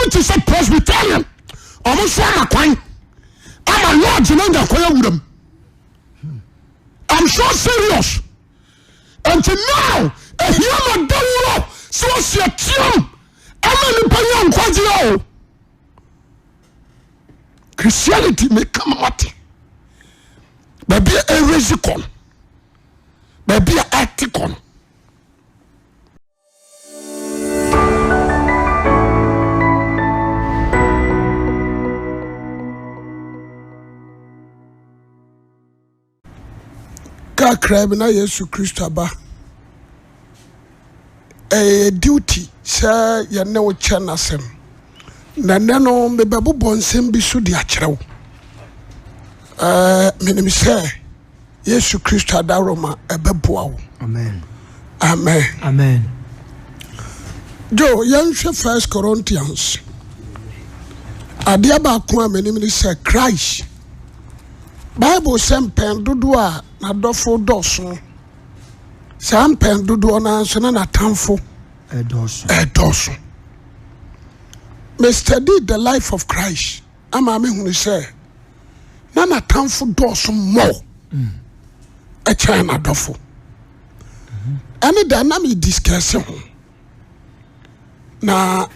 Christianity is a Presbyterian. Almost one coin. I'm a Lord, you know, I'm so serious. Until now, a human don't so see a tune. I'm a Christianity may come out. Maybe a resicon. Maybe a acticon. Kakra na Yesu Kristo ba duty say ye ne wo che nasem na ne no me bebobɔ nsɛm bi so di akyerɛw menim sɛ Yesu Kristo adaroma ebeboa wo. Amen. Amen. Amen. Jo yɛnhwɛ 1 Corinthians adeɛ baako a menim ni sɛ Christ Bible sɛ mpɛn dodo a nadɔfo dɔso saa mpɛn dodo na nso na natamfo ɛdɔso me study the life of Christ ama me hunu sɛ na natamfo dɔso more ɛkyɛn nadɔfo ɛne da na me discuss ho na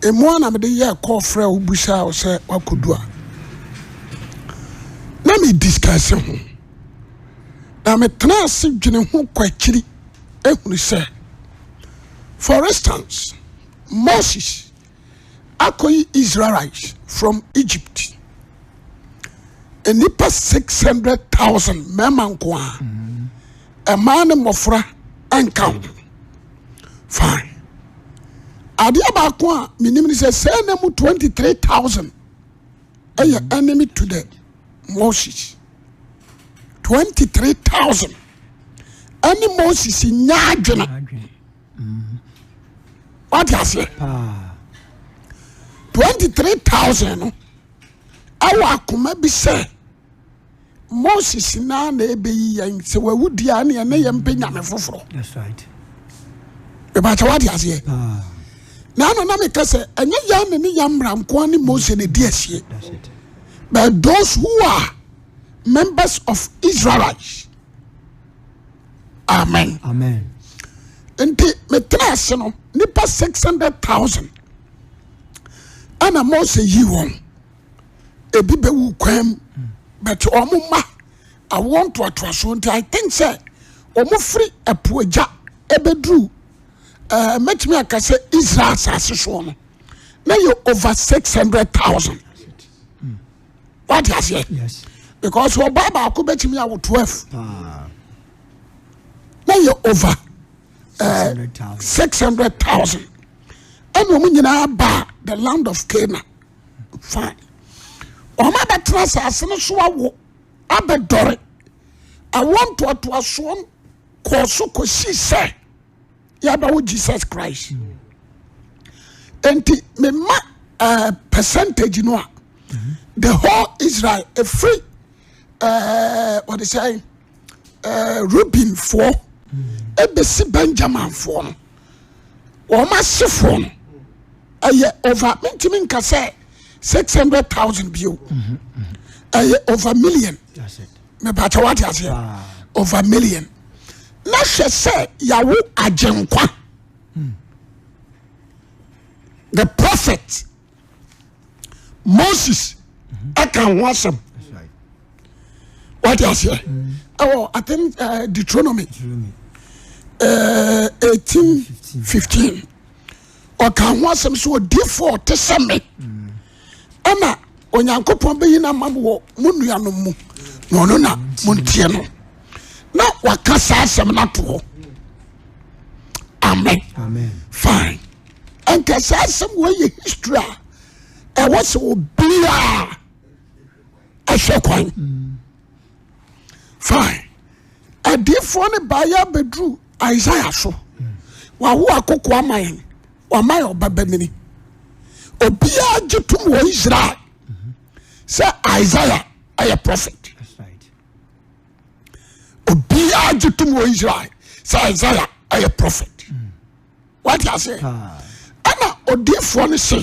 emu na me de yɛ kɔfrɛ wo busa wo sɛ wakodu a na me discuss ho na me tena ase dwene ho kwakyiri ehunu sɛ for instance Moses akoyi Israelites from Egypt enipa 600,000 mɛma nko a ɛmaa ne mmɔfra ɛnka ho fine adeɛ baako a menim ne sɛ sɛ na mu 23,000 ɛyɛ enemy to the Moses 23,000 any Moses nya adwene what you say 23,000 no awa akoma bi sɛ Moses na ebeyi yan sɛ wawudi a ne yɛ mpe nyame foforo. That's right. Eba what you say na no na me ka sɛ enye yan ne yamra nko ne Moses ne di asie. That's it. But those who are members of Israelites. Amen. Amen. Enti metrase no nipa 600,000. Ana Moses yi won. Ebi be wu kwam. But omo ma I want to attraso nti I think say omo free apuaja ebedru metimi aka say Israel asase so no. Na you over 600,000. What you say? Yes. Because your Bible could bet me out 12. Now you're over 600,000. And women in our bar, the land of Canaan. Fine. Or my betrayers are so abedore. I want to a son Kosuko she say Yaba Jesus Christ. And me ma percentage you know the whole Israel a free what they say Reuben for ebesi Benjamin for or massive for over mentiment can say 600,000 view over million. That's it. Me bacha what you say over million. Na she say yawo agenkwa the prophet Moses I can watch them. That's right. What you say? Oh, I think Deuteronomy 18:15. Or can watch them so default to send me. Emma, when you go from being a mammo, Munuano no na Muntiano. Now what can say some not to? Amen. Amen. Fine. And can say some way history. I was so be I shall coin. Fine. A different buyer bedrew Isaiah so. Wa koko amayin. Wa my obabemini. Obia jitum wo Israel. Say Isaiah a prophet. That's right. Obia jitum wo Israel. Say Isaiah a prophet. What you say? Ana odifo ne say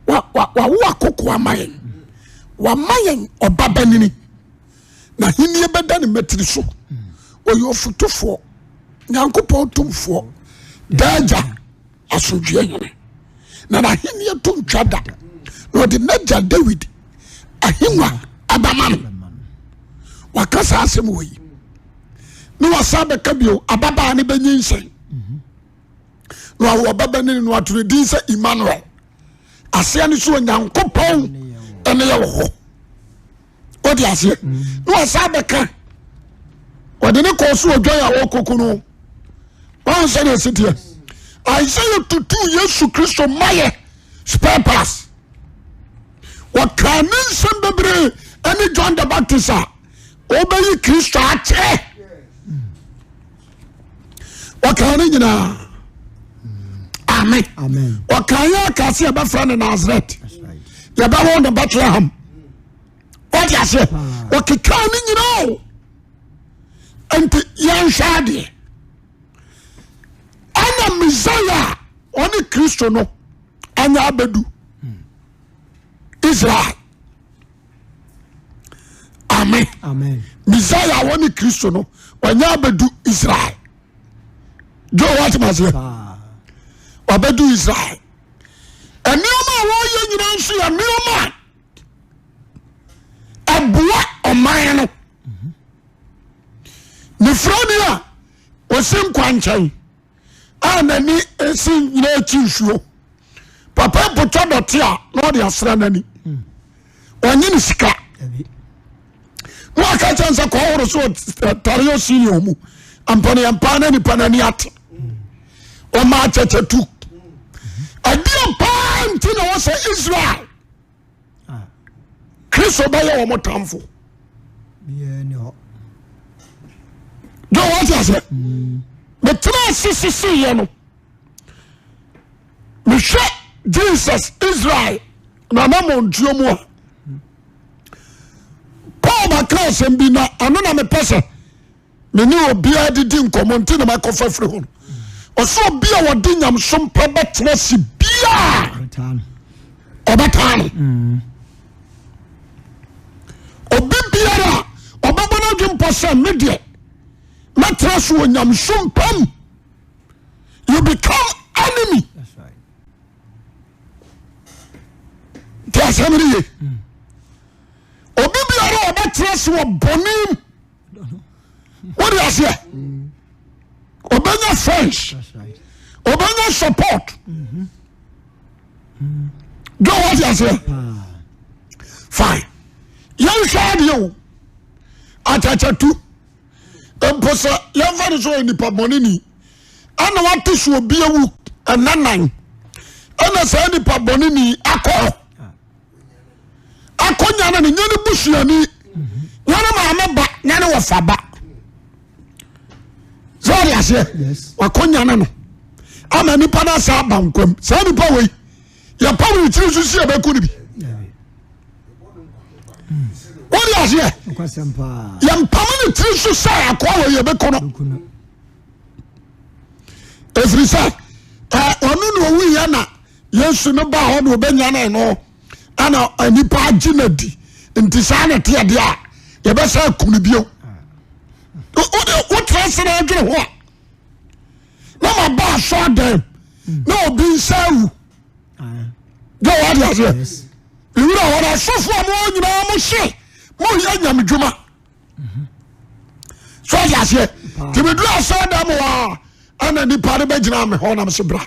wa koko amayen wa mayen obabanini na hini beda ne metri so oyo futufo nyankopon tumfo daja asodwe hene na hini to ntwada no de naja David ahimwa abaman wakasa asem woyi no wasabe kabio ababa ne banyinsen no awo babani no aturo din se Emmanuel asia ni so nyankopon ene ye wo odi asie no wasabe ka odi ne ko so odwa ya wo kokuno wan se ne sitie Isaiah tutu Yesu Kristo maye spare pass wakanin sembebre ene John the Baptist obeyi Kristo ache wakanin nyina amen amen wakaya kasi ya bafra na Nazareth ya ba won Bethlehem what ya say wakikani nyina enti yan shade ana Messiah oni Kristo no anya abedu Israel amen amen Messiah oni Kristo no anya abedu Israel do what must say abedu Israel enioma wo ye nyina nso ya enioma abua oman no ni frania osim kwanchan anani esin nyina chinsuo papa poto dote a no de asra nani onye ni sika mo aka chansa ko horo so tario senior mu ampane ampana ni panani ate o ma chechetu adia panti na wose Israel Kristo baye wo motamfo biye ni ho do what you say the three ye no me hwe Jesus Israel na na montuo mu a Paul ba krasem bi na ano na me pese me ni obi adidi nkomonti na makofa firi ho oso bia wodi nyam som pa betena si bia obatan obi biara obabana dwempo se medie metra so nyam som pam you become enemy. That's right. There's how many obi biara obetra so bonim what do you say obenya friends. That's right. Obenya support. Do what you say. Fine. Young shade you. Atacha tu. Emposa yamfa so ni pa bonini. Ana wate so obi awu ananan. Ana sa ni pa bonini akọ. Akonya na ni nyane busuani. Nyane ma ameba nyane wo faba. Sorry I say. Yes. Wakonya na no. Ama nipa na sa bankwam. Sa nipa we. Ya pa we tiri so si abeku ni bi. What I say? Okwasempa. Ya mpama ni tiri so sa akwa we ye beku no. Every say onu no wi ya na Yesu no ba ho no obenya na no. Ana nipa aginadi. Nti sa na te ade a ye be sa kunu bio. What transfer agre ho na ma ba so dem na obi nsawu do what you say you know what I suffer mo nyina mo hye mo ya nyam dwuma so ya say ti me do so dem wa ana ni pare be gina me ho na me se bra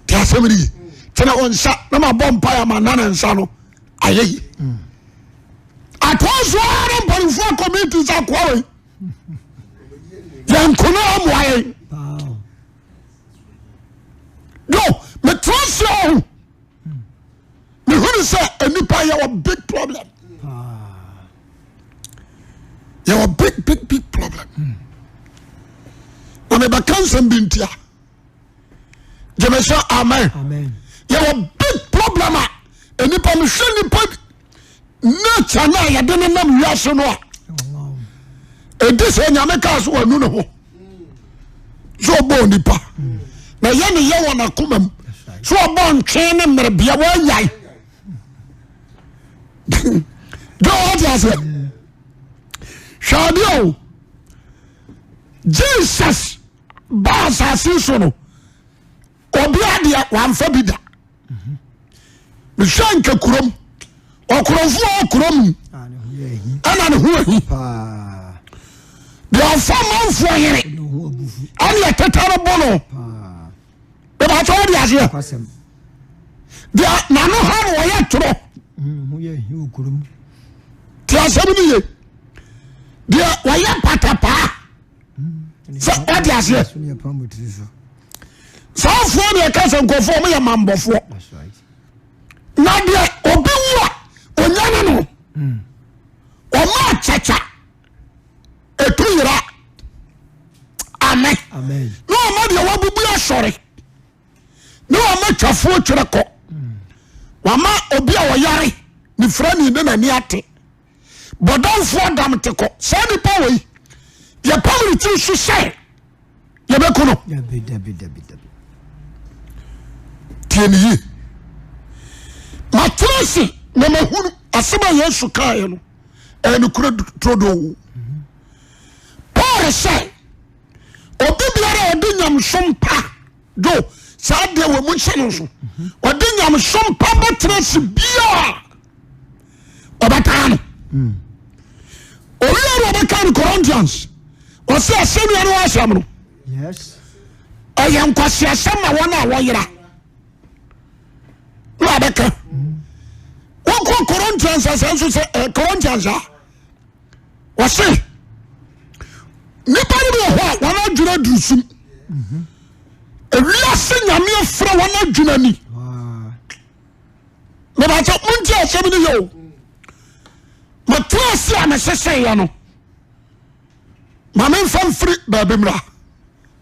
ti asemri tena on sa na ma bompa ya ma na nsa no ayeyi atọ́sọ́ ara mpọ̀lùfọ́ community sa kọ́wé yẹn nkùnú ọmọye yo me trust you me huni sẹ enipa yẹ wọ big problem yẹ wọ big problem na me bẹ kansan bi ntia jẹmẹsẹ amen yẹ wọ big problem a enipa mi hwẹ nipa. Nature na ya de nam wiase no a edise nyame ka so wanu ne ho so bo nipa na ye ne ye wona komam so born train merebia wa yai do what you say shadio Jesus bas asiso no obi adia wamfa bida me shanka kurom okuromfu okurom ana ne ho ahi de afamanfo yere ana tetare bono be ba to dia ase de na no ha wo ye toro ho ye hi okurom ti asem ni ye de wo ye patapa so o dia ase so fo ne ka se nkofo mo ye mambofo na de obi wo onyane no oma chacha etuyira amen no ma de wabubu asore no ma twafo twereko wama obi a woyare ni frani ne na ni ate bodonfo dam teko se ni power ye power ti su se ye be kono dabi tieni matresi na mahunu asema Yesu kae no enu kura trodo Paul say obi biara odi nyam sompa do saade we mu chene so odi nyam sompa betresi bia obatano oyo be kan Corinthians o se asemi anu asem no yes ayam kwasi asem na wona woyira wa beka won Corinthians asenso se Corinthians o se nipa ni ho wana dwuna drusum ewiase nyame afra wana dwuna ni me ba ta munti asem ni yo matrasi amesese ya no mama fam free babemra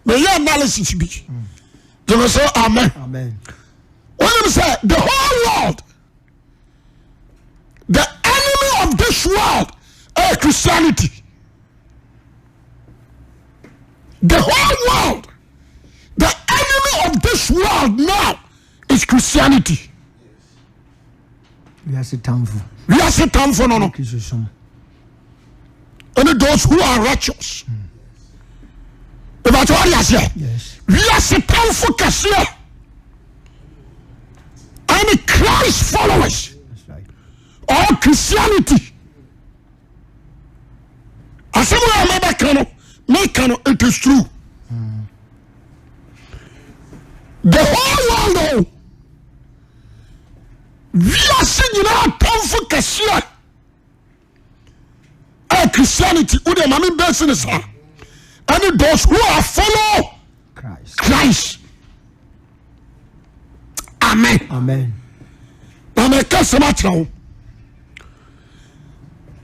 me ya analysis bi do say amen when you say the whole world, the enemy of this world is Christianity. The whole world, the enemy of this world now is Christianity. We are Satan for no. Only those who are righteous. Yes. We are Satan for Cassia. Any Christ followers. That's right. Or Christianity. As it is true. The whole world, we are singing out for Cassia. Christianity, who the mommy business are. And those who are follow Christ. Amen. Now me can say much now.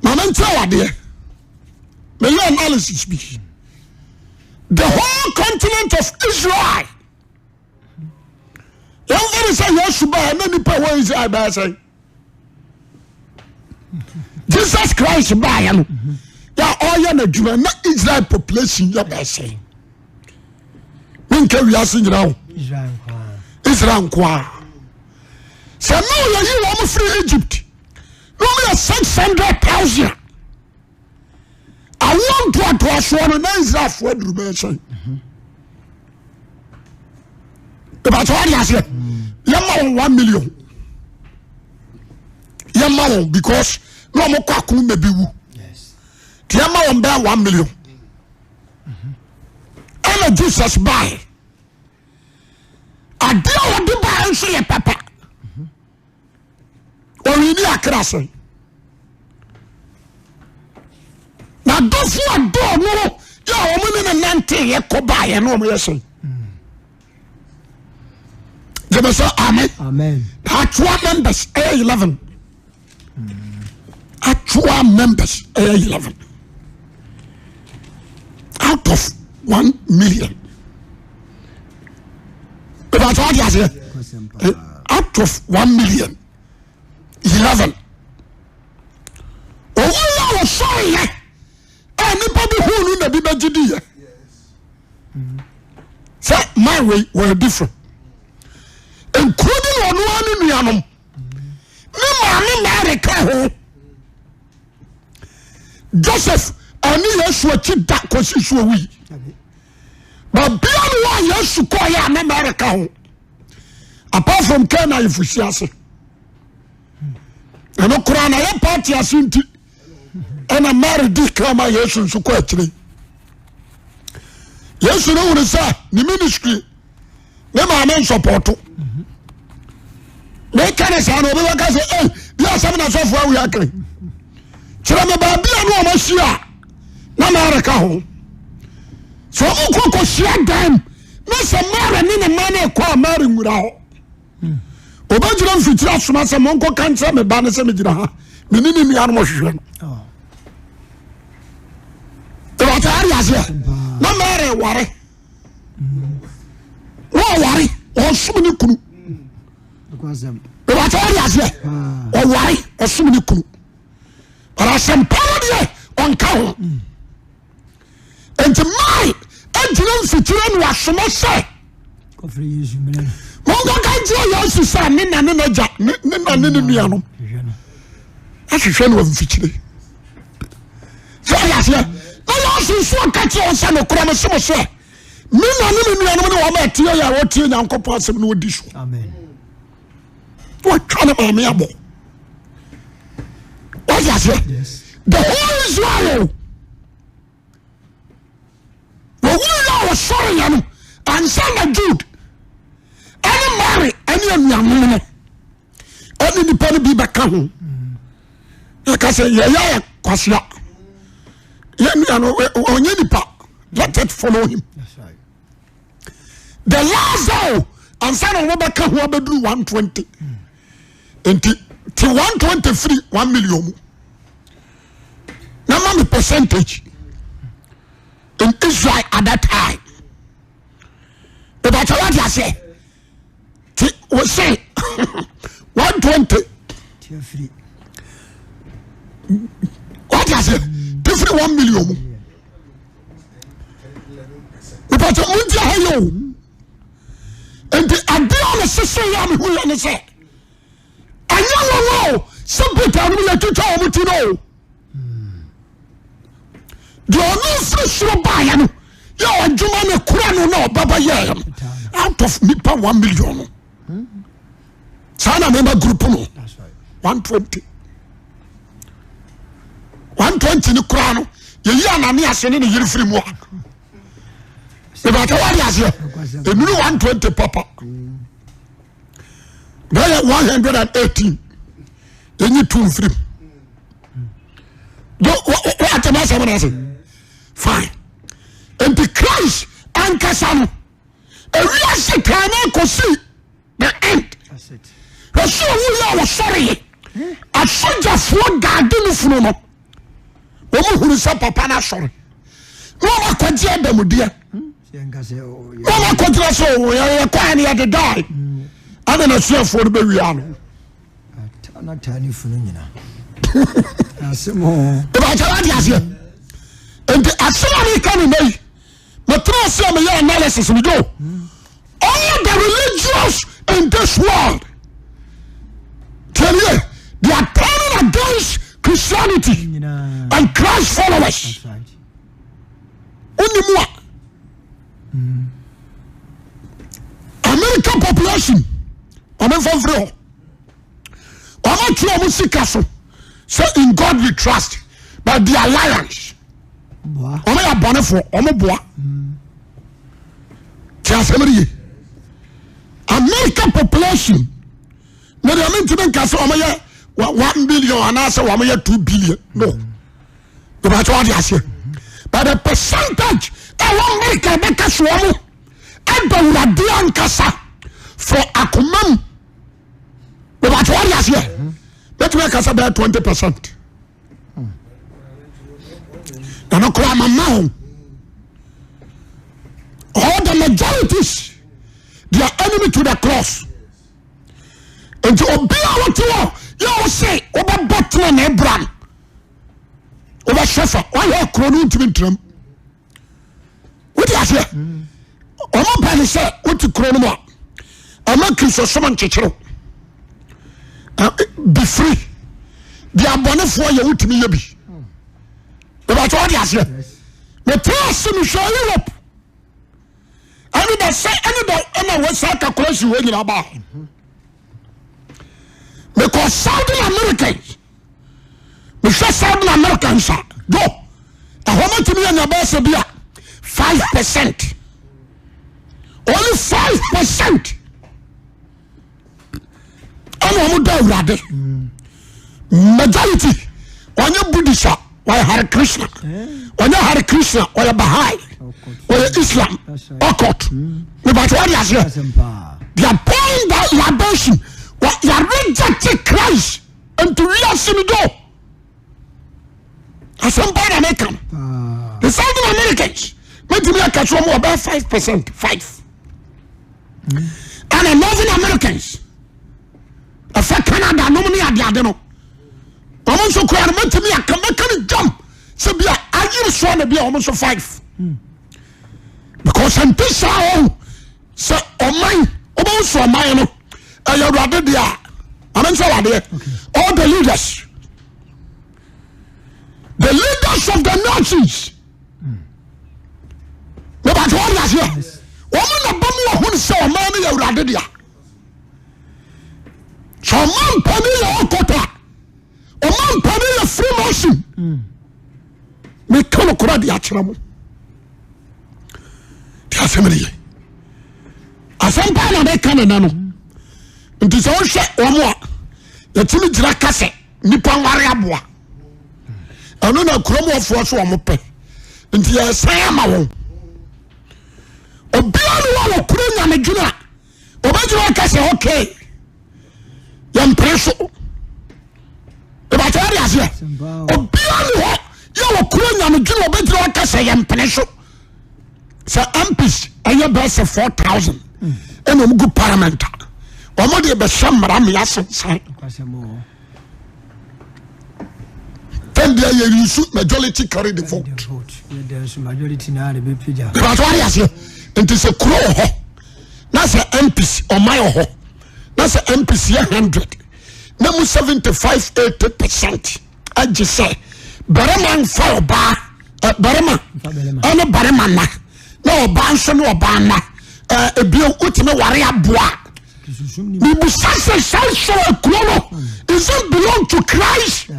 Mama tell you me your analysis be. The whole continent of Israel. Everybody say Yeshua and any power is I say. Jesus Christ by him. Ya all ya na Jew na Israel population ya be say. When can we ask now? Israel kwa. Say no you want free Egypt. No me 600,000. I want to assure na Israel for Rubenshan. About what you say? Yama 1 million. Yama because no mo kwaku me biwu. Yes. Yama on bear 1 million. And Jesus buy. I do what the buy and say papa. Or we need a crash. Now those who are doing no, you're woman and nanty, you could buy and no more say. You say amen. Actual members A11. Actual members A11. Out of 1 million. But what you say? Out of 1 million. 11. Oh, you sorry. Anybody who knew the Bible say my way were different. including on one nuanom ne maame Mary ka ho Joseph ani Yesu achi da kosi so wi but bia no Yesu ko ya na Mary ka ho apart from Cana ifusi ase eno kura na ye party asinti ena Mary di kama Yesu nso ko akire Yesu no won say ni ministry ne maame supporto me kane sa no be waka say dia asem na so fo awu akre kire me ba bia no ma hia na Mary ka ho so ko hia dan na se Mary ni ne mane ko Mary nwura ho obajira mfitira soma se monko kanse me ba ne se me gira ha me ni ni anu mo hwehwe no to ta ari ase na Mary ware ware o sum ni kunu to ta ari ase o ware o sum ni kunu para sem parade on ka ho enti mai ajira mfitira no asoma se ko free Yesu mena mongo kanje Yesu sa ni na ne ja ni na ne nua no ahwehwe no mfikire so ya se na Yesu so ka che on sa no kura me so so ni na ne nua no ne wo ma tie ya wo tie Nyankopon asem no odi so amen wo twana ma me abo what ya say the whole Israel wo wo sorry ya no and send Jude any Mary any anuamu any nipa bi baka ho ka say ya Kwasi ya no onye nipa let it follow him that's right the last day and son of baka ho abedru 120 enti ti 123 1 million na man percentage in Israel at that time about what you say we say 120 free what you say different 1 million about what you have and the idea sister ya me who you say anya wo simple time we let you tell me to know the only free buy ya no ya adwuma na kura no na baba ya out of nipa 1 million sana member group no that's right 120 ni kura no ye yi anani asene ne yiri free mo e ba ta wari ase e nuru 120 papa there 118 enyi two free do what am I saying fine and the Christ and Kasano a real satanic ko see the end that's it so we are sorry a soldier for garden funu no wo mu huru sa papa na sorry wo ma kwaje adamudia senga se o wo ma kwaje so ya kwa na ya die ana na so for be wi ano na tani funu nyina asemo ba ta wa dia se and the assumption can be but through some analysis we do all the religious in this world tell you they are turning against Christianity and Christ followers that's right only more American population I'm from free I'm not sure so in God we trust but the alliance boa omo ya bone fo omo boa tiasemri American population na the amount to case omo ya 1 billion and say omo ya 2 billion no you ba to dey ase but the percentage America be case omo e do urade ankasa for akomam you ba to dey ase bet we case be 20%. And I now. All the majorities, they are enemy to the cross. And to obey what you say, over Butler and Abraham, over Shepherd, why you are crowning to me trim? What do you say? Omo say, what to crown more? ama Kristo som nkyekere be free the abonefo ye wutimi ye bi but what you say the person who show Europe and they say and we say calculation we nyina ba because Southern Americans we say Southern Americans go a woman to me and about 5%. Only 5%. And I'm not majority. When you Buddhist, or Hare Krishna, when you Hare Krishna, or you Baha'i, or you Islam, occult. But what is here? They are pouring that libation. What you are rejecting Christ and to real sin go. As some bad American, the Southern Americans. Maybe I catch one more about 5%, 5. And the Northern Americans, a fact Canada, no money at the Adeno. I'm also crying, to me, I can jump. So be I just want to be almost 5. Because I'm this how, so on mine, almost on mine, I rather they are. I'm so there. All the leaders of the nations. But what is here? Woman above who saw money already there. So man penny or quota. O man penny a free motion. Me call the actual. Tiasemiri. Asam pa na dey kan na no. Nti so hwe omo a yetimi gira kase nipa ware aboa. Ano na kromo ofo so omo pe. Nti ya san ma won. Obiano wa kure nya medwuna. Obadwuna kase okay. Yam preso. E ba tare ase. Obiano wa kure nya medwuna obadwuna kase yam preso. So MPs aye bese 4,000. And omugu parliament. Omo de be shamra me asensan. Then there you majority carry the vote. There's majority now the big. But what is it? It is a crow. That's an MPs or my ho. That's an MPs 100. Now 75-80%. I just say, Baraman fire bar, Barama, and a Baramana. No banson or banna. A bill ultimate warrior bois. We must say, so a chrono. Does it belong to Christ?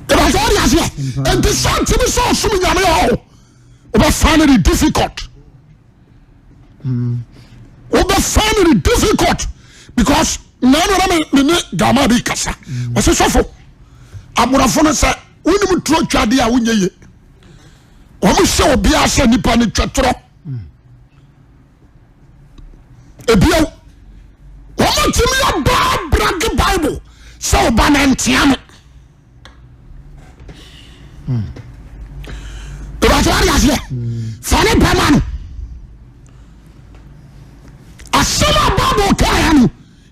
And the son to be so assuming about finding it difficult. Over finding it difficult because none of them Gama be Cassa. Was a shuffle. Aburaphone said, when you throw Chadia, when you almost so be a sandy panic chatro. A bill. One to me a bad braggy Bible. So banantiam. But what is here? Funny Paman. A summer Bible can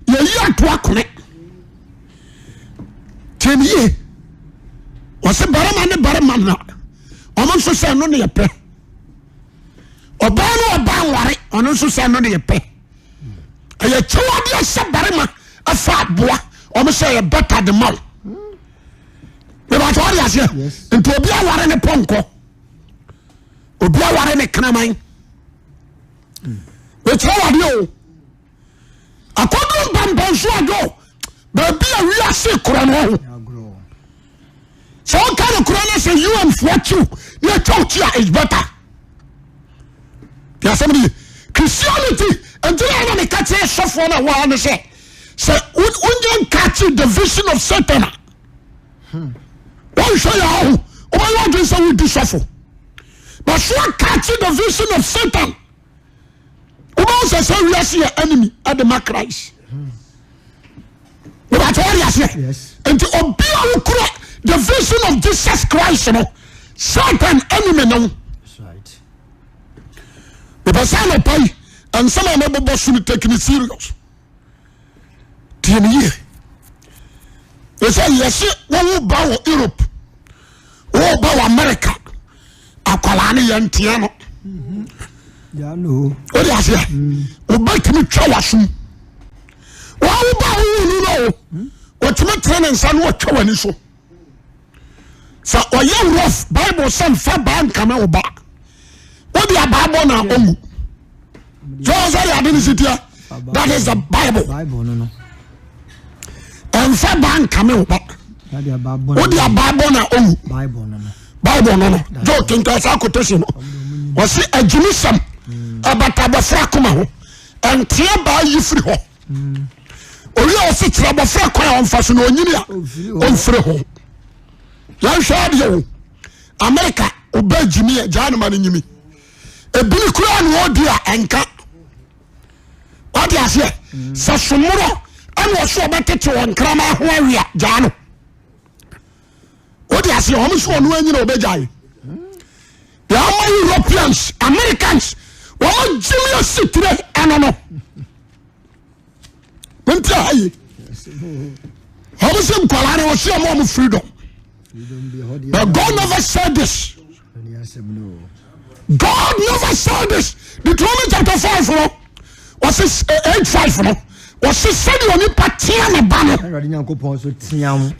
you year to a connect. 10 years. Was a Baraman, almost say no near pay. Or ban or ban worry, on also say no near pay. A two of Barama, a fat boy, almost say a better than mouth. But what is here? Yes. And to be a war in a ponko. Or be a war in a canamine. Which all of you. A couple of bamboo go. But be a real sick chrono. So what kind of chrono say you and what you? Your church here is better. There's somebody. Christianity. And do I want to catch a soft one? I want to say. Say, wouldn't catch the vision of Satan? Why show you how? Why do so we shuffle? But so catching the vision of Satan. Who also say we are your enemy at the Christ. But what you say? Yes. And to obey the vision of Jesus Christ, you know, Satan enemy, no. That's right. The person pay and some of them boss will take it serious. 10 years. They say yes, one will bow Europe. Oh, bow America. Akwalani yantiano. Ya no. O de ase. O ba timi twa wasum. Wa wo ba wo nu no. O timi train nsa no twa wani so. Sa oye rough Bible say fa ba nkama wo ba. O de ababo na omu. Just say adini sitia. That is the Bible. Bible no. And fa ba nkama wo ba. O de ababo na omu. Bible no. Bible no. Jo kinka sa quotation no. O se ajinisam abata bofra koma ho. Entie ba yi firi ho. Ori o se tira bofra kwa on fa so no onyini a on firi ho. Yan hwa de o. America oba jimi e janu ma nyimi. Ebili kura no odi a enka. What you say? Sa somoro an wo so obetete won krama ho awia janu. What you say? Omo so onu anyina obejai. The Europeans, Americans, woman Jimmy City, and how was him calling was your mom freedom? But God never said this. God never said this. Deuteronomy chapter 5 was this 8:5 was this said only Patiana banner.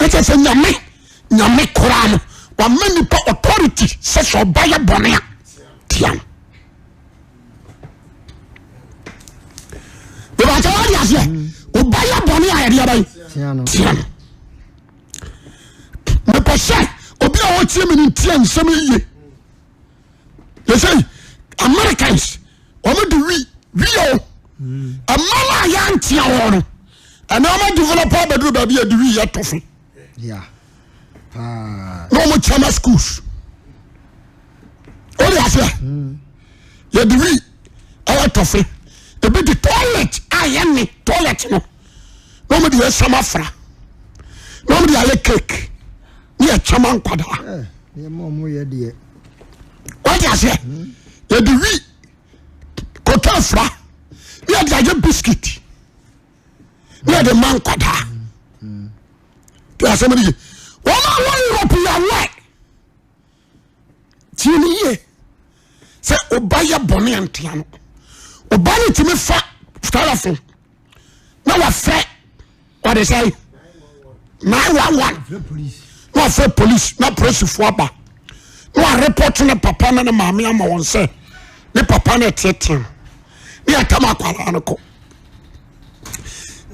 It is a Yame Koran. One many authority says or buy a bonnet. Tiam. The Bajaria or buy a bonnet. Tiam. The Pasha, Obi watch him in Tiam some year. They say Americans, only do we a mama young Tiam. And now my developer bedroom be a do we yet toffee. Yeah. No more Chama schools. What do you say? You do we our toffee. A bit the toilet. I am the toilet. Nobody has some afra. Nobody has a cake. Near Chaman Pada. What do you say? You do we Cotafra. You have a biscuit. You have the man Pada. There are somebody. One European Tini say Obaya Bonnie and Tiano. Obani to me fat telephone. Now I fat what they say 911. No for police, not press for ba. No I report to the papa and the mammy and my one say the papa and Tete. Near Tamakwala Anako.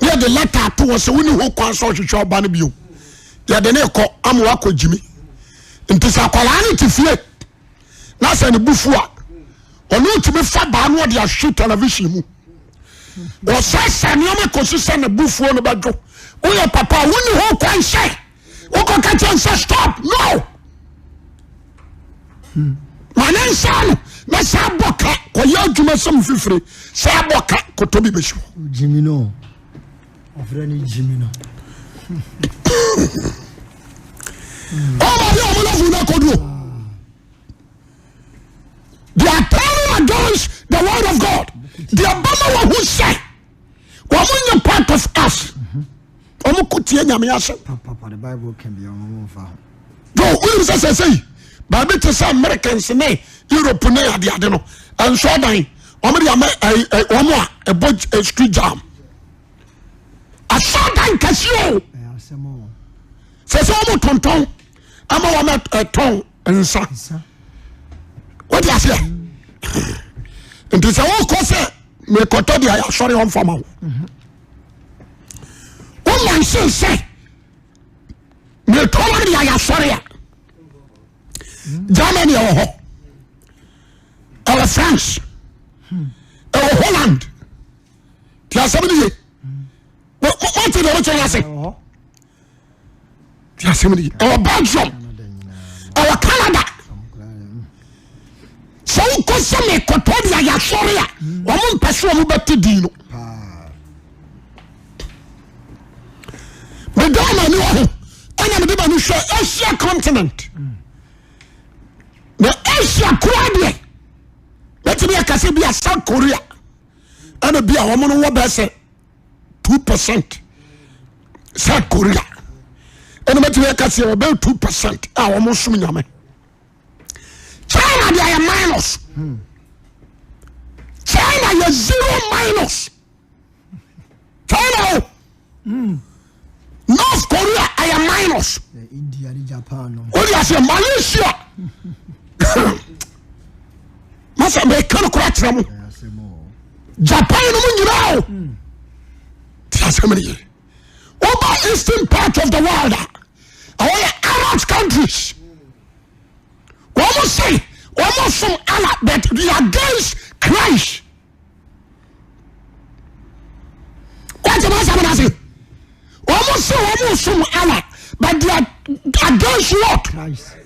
Near the letter to us, we know who consult your banner. Ya de ne ko amwa ko jimi nti sa kwala ni tifie na sa ne bufu a onu timi fa ba no de ahwe television mu o sa ne o ko sisa ne bufu no badwo o ya papa woni ho kwan hye o ko ka chen stop no manen sa no na sa boka ko ya djuma som fifire sa boka ko to bi besu jimi no ofrani jimi no. They are turning against the word of God. They are bound who say, "Woman, part of us." Papa, the Bible can be on one. No, we say, Bible to say Americans, Europe, and so on. A street jam. A shotgun casio. Says almost tonton. I'm a tongue and son. What do you say? It is a whole course. Me koto di aya sorry on for my. Woman say me told di aya sorry. Germany or France or Holland. Tia somebody. What did you say? Tia somebody. Or Belgium. Or Canada. So ko se me koto dia ya sori a o mo mpese o mo betedi no me do ma ni o ana me de ba ni hwe Asia continent na Asia kwade let me akase bia South Korea ana bia o mo no wo be se 2% South Korea ana me tiri akase o be 2% a o mo sum nyame China they are minus. zero minus. China, North Korea, I am minus. India, Japan. What do you say, Malaysia? Masa me can crack them. Japan, now. Somebody. Over eastern part of the world, our Arab countries. Almost say, almost from Allah, but they are against Christ. What am I saying? Almost say, almost from Allah, but they are against what? Christ.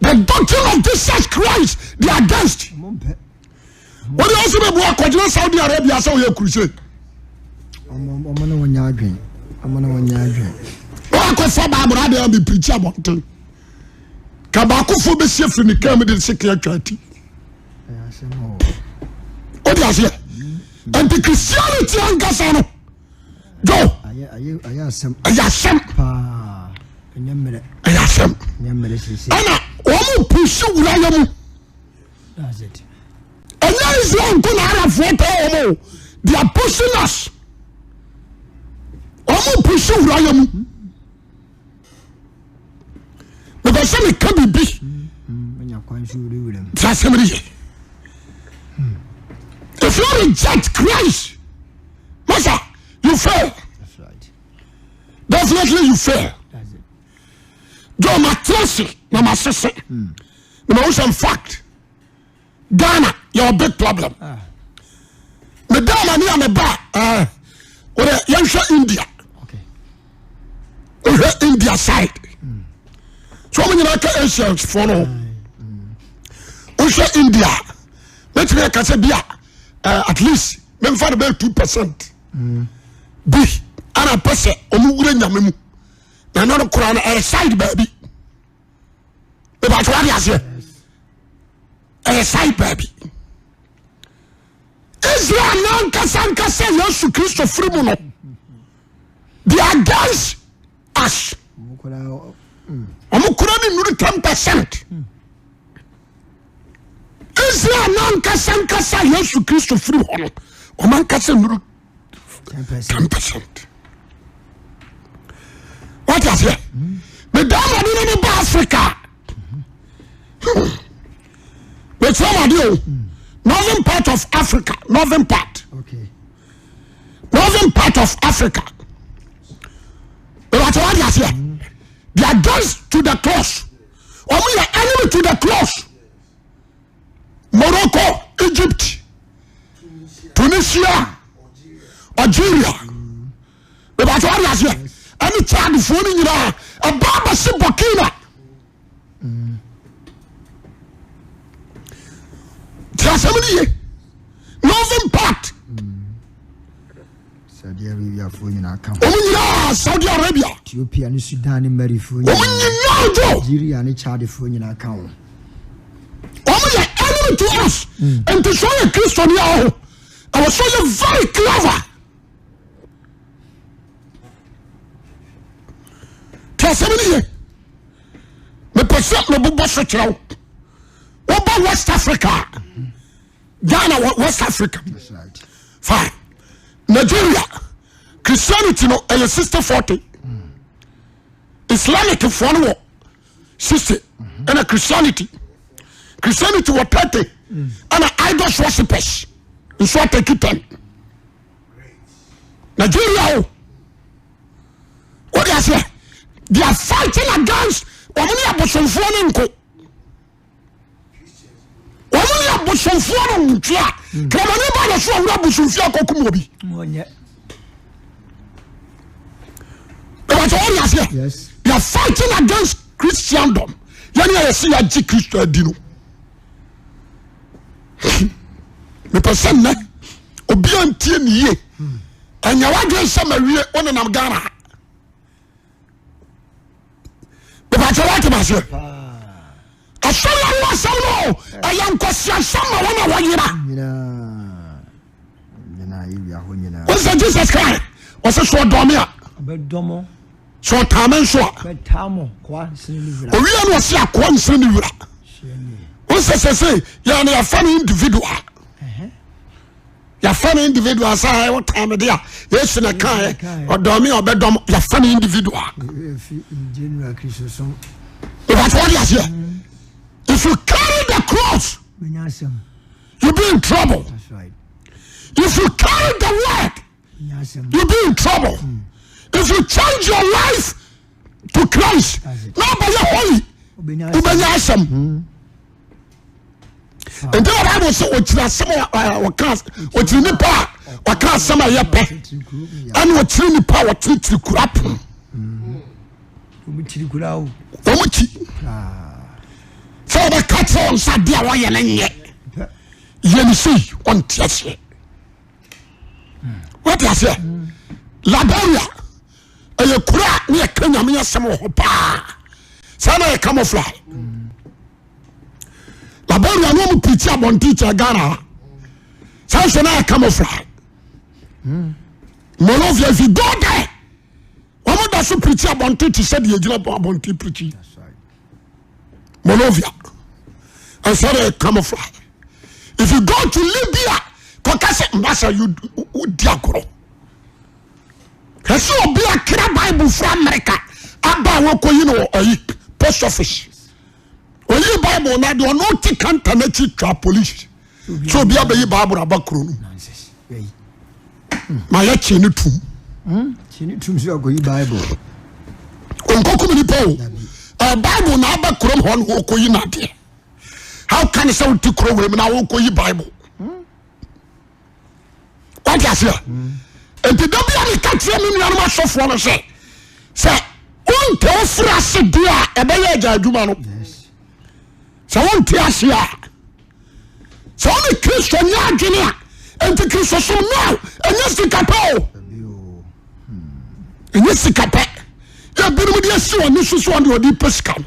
The doctrine of Jesus Christ, they are against. What do you say about Saudi Arabia? So you crusade. I'm not for Bible, be preach about it. Kabako for the safe in the camera, the security. What do you say? And the Christianity and Gasano. Go. I am Anna, one pursue Rayamu. That's it. And there is one good out of water. They are pushing us. One pursue Rayamu. Because some can be big. That's somebody. If you reject Christ, Master, you fail. That's right. Definitely you fail. That's it. John Matrasi, no my sister. In fact, Ghana, you're a big problem. The Ghana near the bar, you show India. Okay. India side. So many like Asians follow. You show India. Let's make us at least men for about 2%. B and a person omugure nyamemu. Na no Quran a side baby. About what you say? A side baby. Israel nan kasanka say Yesu Christo free mu no. They are against us. Omukura ni nuru 10%. Israel nan kasanka say Yesu Christo free mu. Oman kase nuru 10%. What is it? The Dama in Africa. But some do northern part of Africa, northern part. Okay. Northern part of Africa. But what is here? They are those to the cross. Or we are enemy to the cross. Morocco, Egypt, Tunisia, Algeria. But what is here? Any child is running around a Baba Sibokina. Northern part. Saudi Arabia for you now come. Saudi Arabia. Ethiopia and Sudan and Mary for you. Nigeria and Chad for you now come. Oh, enemy to us. And to show you Christian here, I will show you very clever. Me percent me bubo so kire wo West Africa. Ghana, West Africa. That's right. Fine. Nigeria, Christianity no 60-40. Islamic for no 60. And a Christianity was 30. And an idol worshippers. In so take it 10. Nigeria, what do you say? They are fighting against Omni Abosonfo. Omni Abosonfo Ntia. Kramani ba na so Abosonfo akokumobi. Yes. They are fighting against Christendom. Yani ya see ya Christo adino. Me person na obi antie niye. Anya wadwe samawie wona nam Ghana. But what about you? I saw you last summer. I am question summer when I want you. What's that Jesus Christ? What's a short domia? Domo. Short time and short. Tamo. We are not see a quantity. What's that say? You are a funny individual. your funny individual say what time there yes na kan or domi or bedom your funny individual that's what you say. If you carry the cross you be in trouble. That's right. If you carry the word you be in trouble. If you change your life to Christ now by your holy ubenyasem. And then I was so what you some what you nipa what can some of your pay and what you nipa what you crap. So the catch on Sadia Wayan you see on Tiashi. What is it? Laboria a you crack near Kenya some pa. Sana camouflage. Laboria no preach about teacher Ghana. Sounds na camouflage. Monovia, if you go there, one does preach about teacher said you about preaching. That's right. Monovia. I said camouflage. If you go to Libya, Kokase Massa you diakro. Kasi obi akira Bible from America. Aba woko you know post office. Only Bible na do no tikanta na twa police. So obi abayi Bible abakro no. Ma ya chini tum. Chini tum so akoyi Bible. Onkoku ni po. Bible na abakro hon okoyi na de. How can you say to crow women now okoyi Bible? What you say? And the W catch me no so for no say. Say on te ofra se dia e be ya adwuma no. So on te asia. So on Christian ya adwene a enti Christo so now enye sikapo. Enye sikapo. Ya bi mu dia si oni so on the pescam.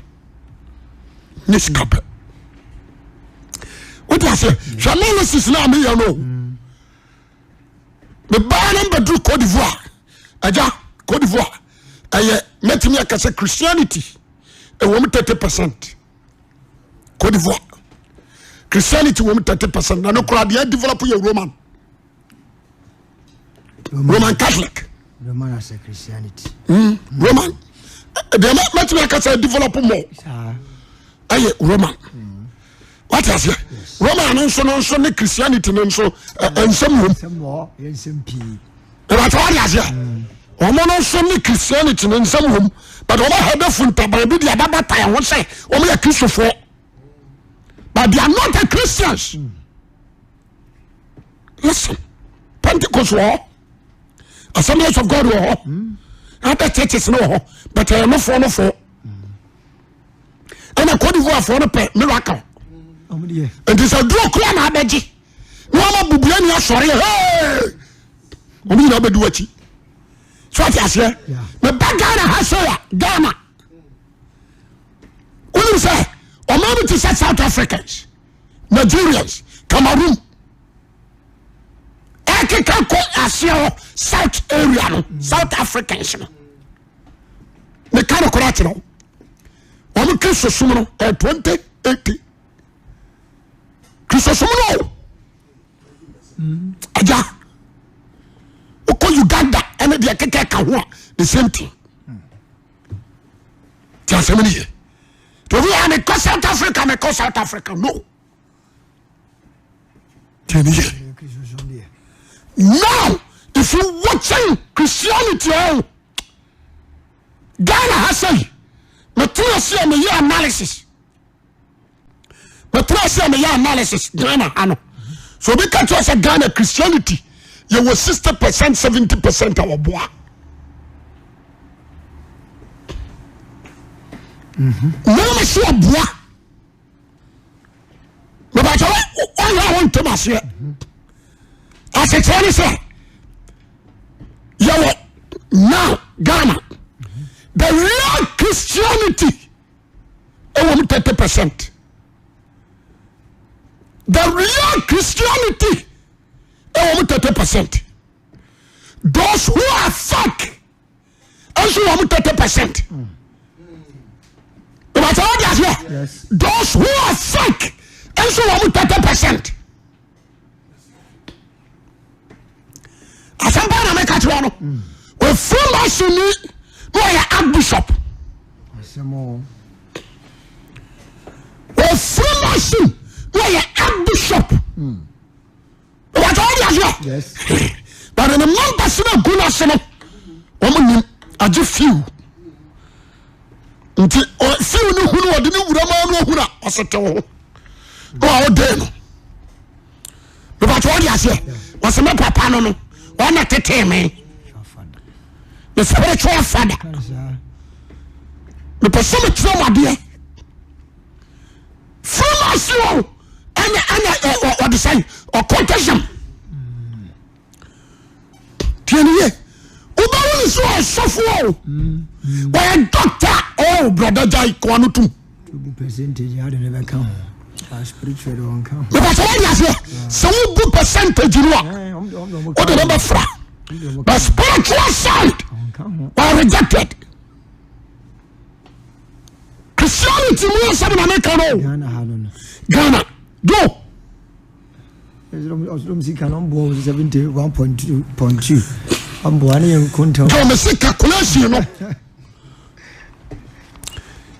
Ni sikapo. What I say? Analysis now me you know. The bar number 2 Côte d'Ivoire. Aja Côte d'Ivoire. Aye metimi akase Christianity. E wo 30%. Côte d'Ivoire. Christianity wo 30%. Na no kura dey develop your Roman Catholic. Roman as a Christianity. Roman. They metimi akase develop more. Aye Roman. What is it? Yes. Roman and so no Christianity and so and some more some P. But what is it? Woman so Christianity and some room, but over had a full tababi the other time won't say, oh, we are Christian for. But they are not a Christians. Listen, Pentecost war, Assemblies of God war, other churches no, but I am not for no for. And a Côte d'Ivoire for a miracle. And this a draw clan abeji. No ma bubuani asori. Hey! Omi na be duachi. So what you say? Me bagana hasoya Ghana. Unu say, o ma to South Africans, Nigerians, Cameroon. Ekeka ko Asia South area no, South Africans no. Me kana correct no. Omo Kristo sumo no 2080. Kristo sumo aja oko Uganda ene de keke ka ho the same thing ti asemani ye to we are in South Africa me ko South Africa no tini ye now if you watching Christianity Ghana has say me try see me your analysis. But try say me analysis Ghana ano. So we can say Ghana Christianity you was 60% 70% our boy. No me see a boy. But I want to mass here. As a Chinese say you now Ghana the real Christianity over 30%. The real Christianity over 30%. Those who are fake also over 30%. Yes. Those who are fake also over 30%. asamba na make atwa no we free machine ni no ya archbishop asemo we free machine no ya archbishop what all you yes but in the members na guna se no omo age few nti few ni hunu ode ni wurama no hunu osetewo o de no but all you say was me papa no na Tete me the spiritual father the person trauma there from us you and what the say or contagion tieniye ubawo so asofo why doctor oh brother jai ko anu tum percentage ya de never come spiritual don't come but what you say so good percentage you what the number fra but spiritual side are rejected. Christianity means something America no. Ghana go. Osrom si kanon bo 71.2. Ambo ani enkonto. Go me see calculation no.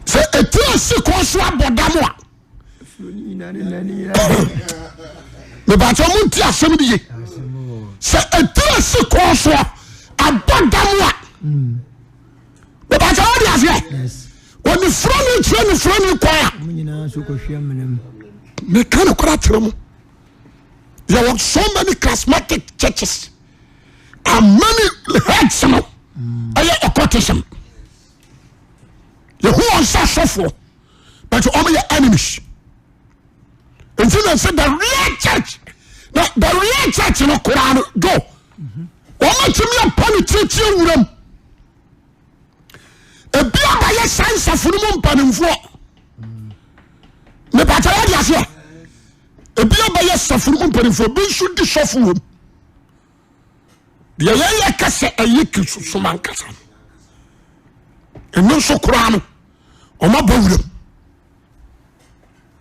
Say etia si ko so abodamo a. Me ba to mo ti asem di ye. Say etia si ko so abodamo a. Me ba to di ase. Yes. When the front choir. Munina so ko hwia menem. Me kan okra trem. There were so many charismatic churches and many heads no. Aye occultism. You who on suffer but you only your enemies. And so they said the real church. The real church in the Quran go. One to me upon the church in them. A beer by your science of Fulham Panimfo. Me pataya dia se. E beer by your Fulham Panimfo be should the shuffle. The yaya kase a yiki suman kasa. And no so Quran. O ma bawure.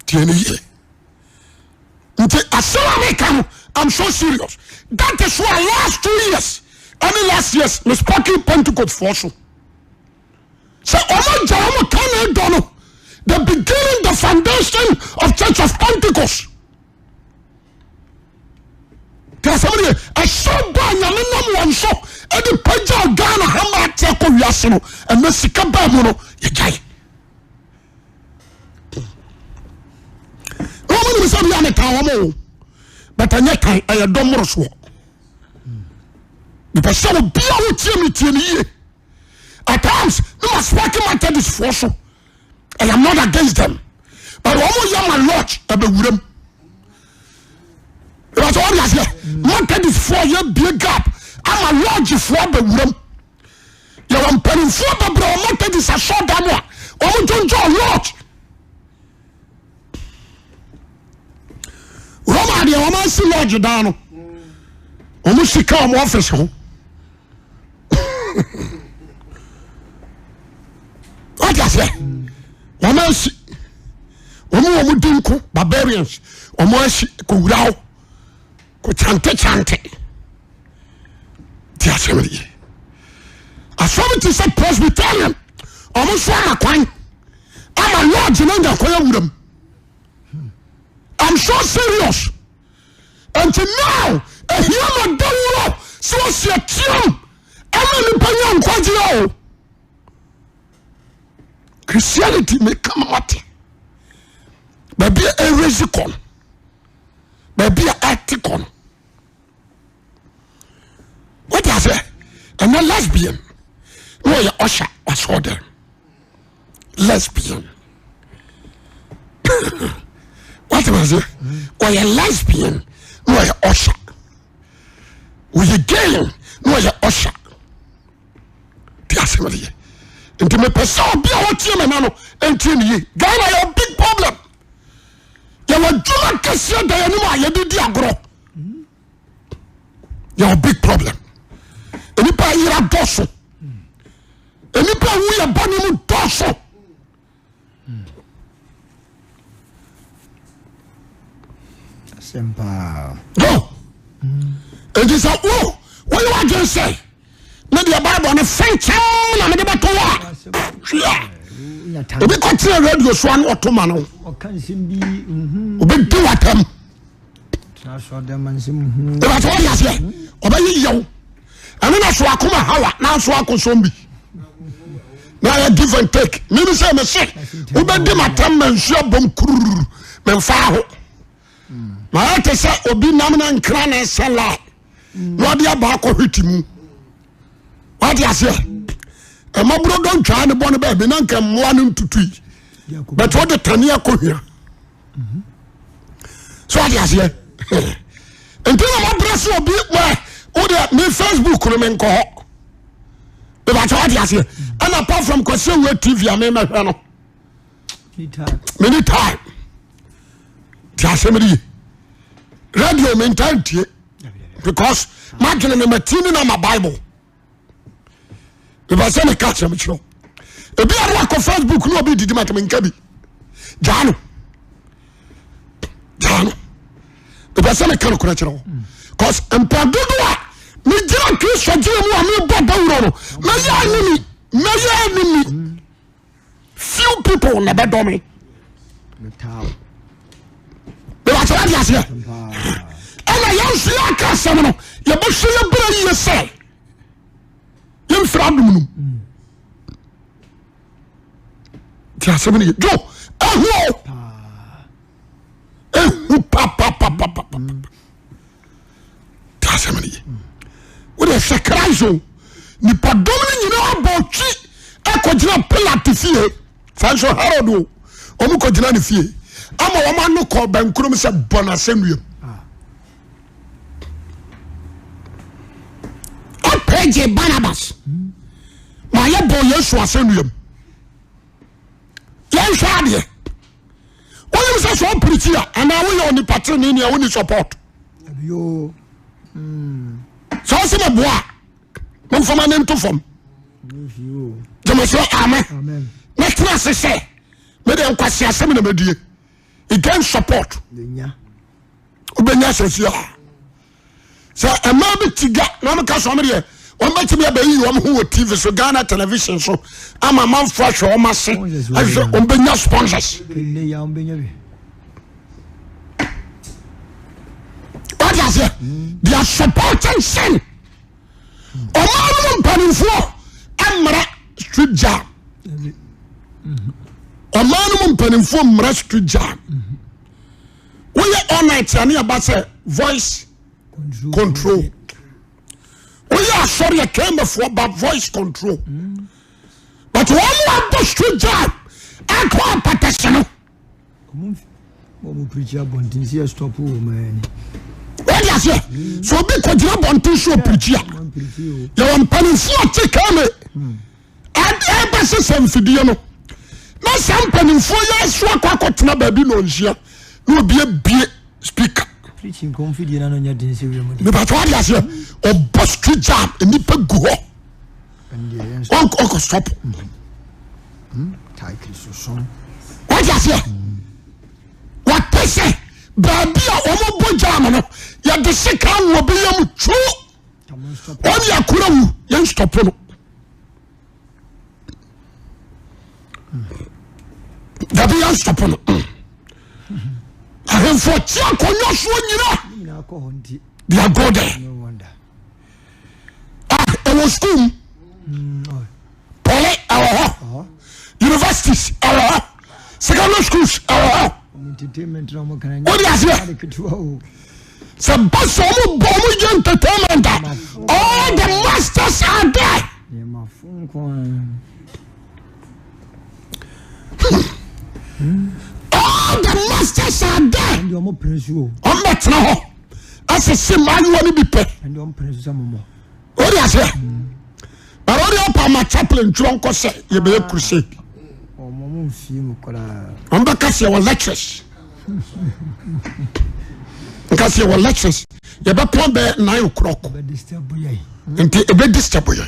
Tieni ye. Nti asala come. I'm so serious. That is why last 2 years, only last year's we spoken Pentecost for so. So the beginning, the foundation of Church of Pentecost. There's somebody a so bad one so and the Paja Ghana Hama Teko Yasino and Messika Bamuno Yajai. Woman is on the tower, but I don't know so. The person will be able to me. At times, you must work matter this force. I am not against them. But almost young and lodge at the room. That's all I say. Matter this 4 year big gap. I'm a lodge for the room. You are penning for the bro. Matter this a short time. Oh, don't you lodge? Roma, the woman see lodge down. Almost she come office home. What I say? Woman, woman, dinko barbarians. Woman, ko wurao, ko chante. The assembly. Authority said Presbyterian. Almost one a I'm a lodge in the Koyam. I'm so serious. Until now, a human don't so she a team. I'm in the Christianity may come out. Maybe a resicon. Maybe a acticon. What is it? And a lesbian. No, your usher was ordered. Lesbian. What was it? Or a lesbian. No, your usher. With a gay. No, your usher. The assembly. Into me person be a team and no enti Ghana your big problem. You were doing Cassia Dianima, you did the agro. Your big problem. Anypa ira dosso. Anypa we are banning dosso. Simple. No. And this why you what you say. Maybe a Bible on a French and a debato. We continue radio swan or to man. Or can be do at them. That's what I say. Obey you. And then I saw a kuma hour, now so I could zombie. Now a give and take. Maybe say, who been them at them and shop bomb crew, men fire. My aunt said, Obi Namana and Cran and Salah. Not the Abaco hit him. What do you say? A mobile don't try to born a baby, none can 1 to 3. But what the Tania could hear. So what do you say? Until my dress will be where. Oda me Facebook no men ko ho. Be ba cho ade ase. And apart from question we TV am me hwe no. Many time. Just me radio mentality because imagine me matini na my Bible. Be ba say me catch me chiro. E bi ara ko Facebook no obi didi matem nka bi. Jano. Be ba say me kan ko chiro. Cause empododo me jira Kristo jira mu ame boda wuro no me ya enemy few people na bedo me be wa twa dia se ana yansu ya ka sam no ye bo hwe ye bra ye se ye mfra dum no dia se me jo ehu pa what is sacrifice? Ni padomini ni na abochi akojina pillar fie fanso harodo omu kojina ni fie ama wo ma no ko bankuru se bona semnuem apeje Barnabas ma ye bo Yesu asemnuem ye hwade wonu se so preach ya and na wo ye oni patron ni ya woni support yo so se me boa mo fama nem to fam amen next class say me dey kwasi asem na medie e can support obenya sosia so e ma bi tiga na me ka so me dey on ba ti me abayi wo ho TV so Ghana television so ama man fresh o ma se on benya sponsors they are supporting sin. Omanu mpanimfo amra street jam. Omanu mpanimfo amra street jam. We are all night and about say voice control. We are sorry I came for about voice control. But one more street jam. I call petition. Preacher bontinsi stop man. What you say? So be kojira bontu so preacher. You want penifo take am. And ebese semfidie no. Na sam penifo ya so akwa baby no nhia. No bie speaker. Preaching confidence na no nya den se we mo. Me ba to what you say? O street jam enipa gu ho. On stop. Take so. What you say? What they say? Baby, omo bo jam no. Ya de sika wo be yam chu. Oni akura wu, yan stop no. Baby, yan stop no. I for tia konyo so nyina. They are go there. No wonder. It was school. Poly, universities, secondary schools, entertainment. What is it? Some bus entertainment. All the masters are there. All the masters are there. I'm not now. As a simple you want to be paid. What is it? But only up my chaplain drunk or say you be a crusade. I'm because you were lectures. Because you were lectures. You be plumb 9 o'clock. Until a bit disturb you.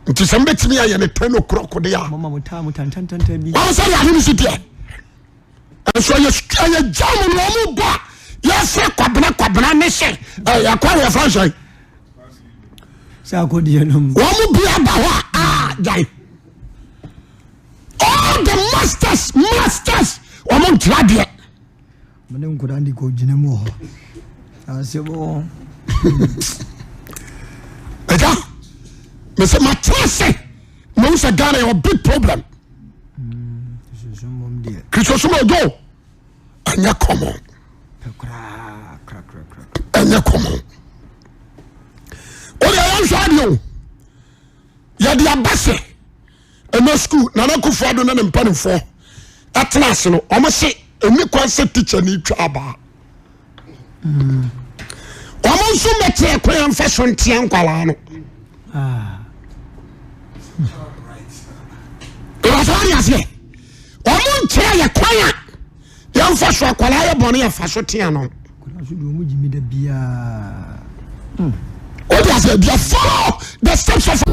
Until somebody me I 10 o'clock there. I say I didn't sit here. And so you jam on your move. Yes, sir, kwabna ne say. I acquire franchise. Wamu be about jai. All the masters, wamu trade. Manem kurandi ko jinemo. Asebo. Eja, me say my trust. No say Ghana a big problem. Christosum do. Anya common. Anya common. Oya yan radio. Ya di abase. Eno school na na kufo do na mpanimfo. Atnas no, omo se emi kwanse teacher ni twa aba. Omo nso metre kwan fa so ntia nkwala no. Right. Omo ntia ya kwan ya fa so akwala ya bone ya fa so tia no. What does it? Follow the steps of